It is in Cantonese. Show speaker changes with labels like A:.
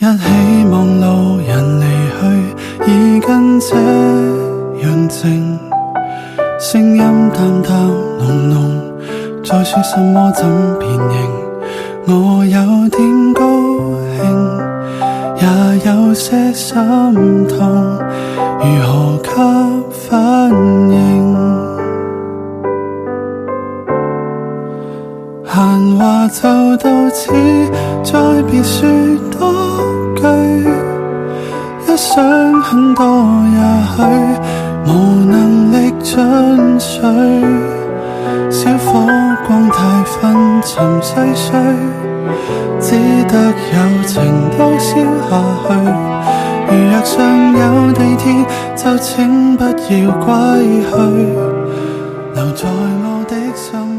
A: 一起望路人離去，已跟這樣靜，聲音淡淡濃濃，再說什麼怎辨認？我有點高興，也有些心痛，如何給反應？閒話就到此，再別說多句。一想很多，也許無能力進取。小火光太昏沉細碎，只得友情都燒下去。如若尚有地鐵，就請不要歸去，留在我的心。